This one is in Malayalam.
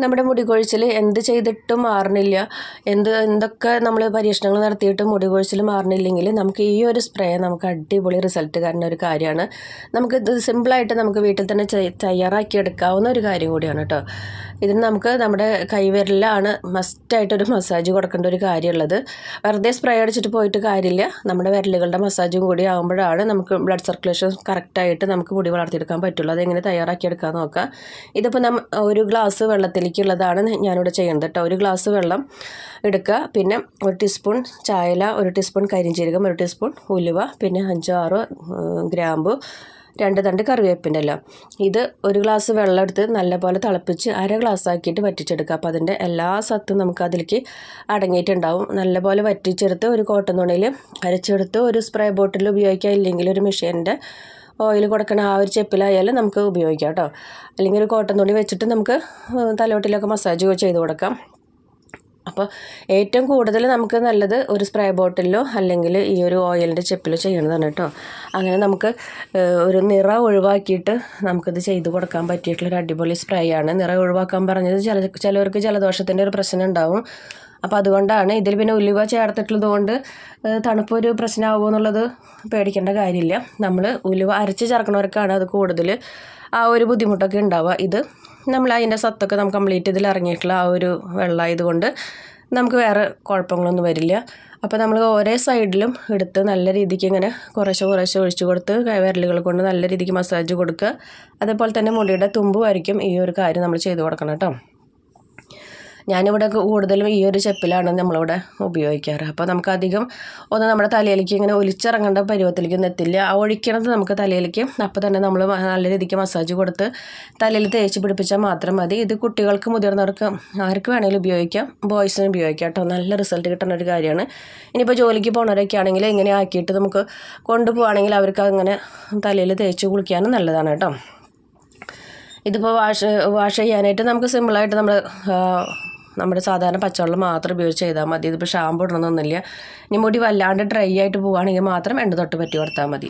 നമ്മുടെ മുടി കൊഴിച്ചിൽ എന്ത് ചെയ്തിട്ടും മാറണില്ല, എന്തൊക്കെ നമ്മൾ പരീക്ഷണങ്ങൾ നടത്തിയിട്ടും മുടി കൊഴിച്ചിൽ മാറണില്ലെങ്കിൽ നമുക്ക് ഈ ഒരു സ്പ്രേ നമുക്ക് അടിപൊളി റിസൾട്ട് തരുന്ന ഒരു കാര്യമാണ്. നമുക്കിത് സിമ്പിളായിട്ട് നമുക്ക് വീട്ടിൽ തന്നെ തയ്യാറാക്കി എടുക്കാവുന്ന ഒരു കാര്യം കൂടിയാണ് കേട്ടോ. ഇതിന് നമുക്ക് നമ്മുടെ കൈവിരലിലാണ് മസ്റ്റായിട്ടൊരു മസാജ് കൊടുക്കേണ്ട ഒരു കാര്യമുള്ളത്. വെറുതെ സ്പ്രേ അടിച്ചിട്ട് പോയിട്ട് കാര്യമില്ല. നമ്മുടെ വിരലുകളുടെ മസാജും കൂടി ആകുമ്പോഴാണ് നമുക്ക് ബ്ലഡ് സർക്കുലേഷൻ കറക്റ്റായിട്ട് നമുക്ക് മുടി വളർത്തിയെടുക്കാൻ പറ്റുള്ളൂ. അതെങ്ങനെ തയ്യാറാക്കിയെടുക്കാൻ നോക്കാം. ഇതിപ്പോൾ ഒരു ഗ്ലാസ് വെള്ളത്തിലേക്കുള്ളതാണ് ഞാനിവിടെ ചെയ്യുന്നത് കേട്ടോ. ഒരു ഗ്ലാസ് വെള്ളം എടുക്കുക, പിന്നെ 1 ടീസ്പൂൺ ചായല, 1 ടീസ്പൂൺ കരിഞ്ജീരകം, 1 ടീസ്പൂൺ ഉലുവ, പിന്നെ 5-6 ഗ്രാമ്പു, 2 തണ്ട് കറിവേപ്പിൻ്റെ ഇല. ഇത് ഒരു ഗ്ലാസ് വെള്ളം എടുത്ത് നല്ലപോലെ തിളപ്പിച്ച് അര ഗ്ലാസ് ആക്കിയിട്ട് വറ്റിച്ചെടുക്കുക. അപ്പോൾ അതിൻ്റെ എല്ലാ സത്തും നമുക്ക് അതിലേക്ക് അടങ്ങിയിട്ടുണ്ടാവും. നല്ലപോലെ വറ്റിച്ചെടുത്ത് ഒരു കോട്ടൺ തുണിയിൽ അരച്ചെടുത്ത് ഒരു സ്പ്രേ ബോട്ടിൽ ഉപയോഗിക്കാം, ഇല്ലെങ്കിൽ ഒരു മെഷീൻ്റെ ഓയിൽ കൊടുക്കണ ആ ഒരു ചെപ്പിലായാലും നമുക്ക് ഉപയോഗിക്കാം കേട്ടോ. അല്ലെങ്കിൽ ഒരു കോട്ടൺ തുണി വെച്ചിട്ട് നമുക്ക് തലയോട്ടിലൊക്കെ മസാജ് ചെയ്ത് കൊടുക്കാം. അപ്പോൾ ഏറ്റവും കൂടുതൽ നമുക്ക് നല്ലത് ഒരു സ്പ്രേ ബോട്ടിലോ അല്ലെങ്കിൽ ഈ ഒരു ഓയിലിൻ്റെ ചെപ്പിലോ ചെയ്യണതാണ് കേട്ടോ. അങ്ങനെ നമുക്ക് ഒരു നിറം ഒഴിവാക്കിയിട്ട് നമുക്കിത് ചെയ്ത് കൊടുക്കാൻ പറ്റിയിട്ടുള്ളൊരു അടിപൊളി സ്പ്രേ ആണ്. നിറം ഒഴിവാക്കാൻ പറഞ്ഞത് ചിലവർക്ക് ജലദോഷത്തിൻ്റെ ഒരു പ്രശ്നം ഉണ്ടാവും. അപ്പോൾ അതുകൊണ്ടാണ്. ഇതിൽ പിന്നെ ഉലുവ ചേർത്തിട്ടുള്ളത് കൊണ്ട് തണുപ്പൊരു പ്രശ്നമാകുമോ എന്നുള്ളത് പേടിക്കേണ്ട കാര്യമില്ല. നമ്മൾ ഉലുവ അരച്ച് ചേർക്കണവർക്കാണ് അത് കൂടുതൽ ആ ഒരു ബുദ്ധിമുട്ടൊക്കെ ഉണ്ടാവുക. ഇത് നമ്മൾ അതിൻ്റെ സത്തൊക്കെ നമുക്ക് കംപ്ലീറ്റ് ഇതിൽ ഇറങ്ങിയിട്ടുള്ള ആ ഒരു വെള്ളമായതുകൊണ്ട് നമുക്ക് വേറെ കുഴപ്പങ്ങളൊന്നും വരില്ല. അപ്പോൾ നമ്മൾ ഓരോ സൈഡിലും എടുത്ത് നല്ല രീതിക്ക് ഇങ്ങനെ കുറേശ്ശെ ഒഴിച്ചു കൊടുത്ത് വിരലുകൾ കൊണ്ട് നല്ല രീതിക്ക് മസാജ് കൊടുക്കുക. അതേപോലെ തന്നെ മുടിയുടെ തുമ്പുമായിരിക്കും ഈ ഒരു കാര്യം നമ്മൾ ചെയ്ത് കൊടുക്കണം കേട്ടോ. ഞാനിവിടെ കൂടുതലും ഈ ഒരു ചെപ്പിലാണ് നമ്മളിവിടെ ഉപയോഗിക്കാറ്. അപ്പോൾ നമുക്കധികം നമ്മുടെ തലയിലേക്ക് ഇങ്ങനെ ഒലിച്ചിറങ്ങേണ്ട പരുവത്തിലേക്കൊന്നും എത്തില്ല. ആ ഒഴിക്കണത് നമുക്ക് തലയിലേക്ക് അപ്പോൾ തന്നെ നമ്മൾ നല്ല രീതിക്ക് മസാജ് കൊടുത്ത് തലയിൽ തേച്ച് പിടിപ്പിച്ചാൽ മാത്രം മതി. ഇത് കുട്ടികൾക്ക്, മുതിർന്നവർക്ക്, ആർക്ക് വേണമെങ്കിലും ഉപയോഗിക്കാം, ബോയ്സിനും ഉപയോഗിക്കാം കേട്ടോ. നല്ല റിസൾട്ട് കിട്ടുന്ന ഒരു കാര്യമാണ്. ഇനിയിപ്പോൾ ജോലിക്ക് പോകുന്നവരൊക്കെ ആണെങ്കിൽ ഇങ്ങനെ ആക്കിയിട്ട് നമുക്ക് കൊണ്ടുപോവുകയാണെങ്കിൽ അവർക്ക് അങ്ങനെ തലയിൽ തേച്ച് കുളിക്കാനും നല്ലതാണ് കേട്ടോ. ഇതിപ്പോൾ വാഷ് ചെയ്യാനായിട്ട് നമുക്ക് സിമ്പിളായിട്ട് നമ്മുടെ സാധാരണ പച്ചവെള്ളം മാത്രം ഉപയോഗിച്ച് ചെയ്താൽ മതി. ഇതിപ്പോൾ ഷാമ്പു ഇടണമെന്നൊന്നുമില്ല. ഇനി മുടി വല്ലാണ്ട് ഡ്രൈ ആയിട്ട് പോവുകയാണെങ്കിൽ മാത്രം എണ്ണ തൊട്ട് പറ്റി കൊടുത്താൽ മതി.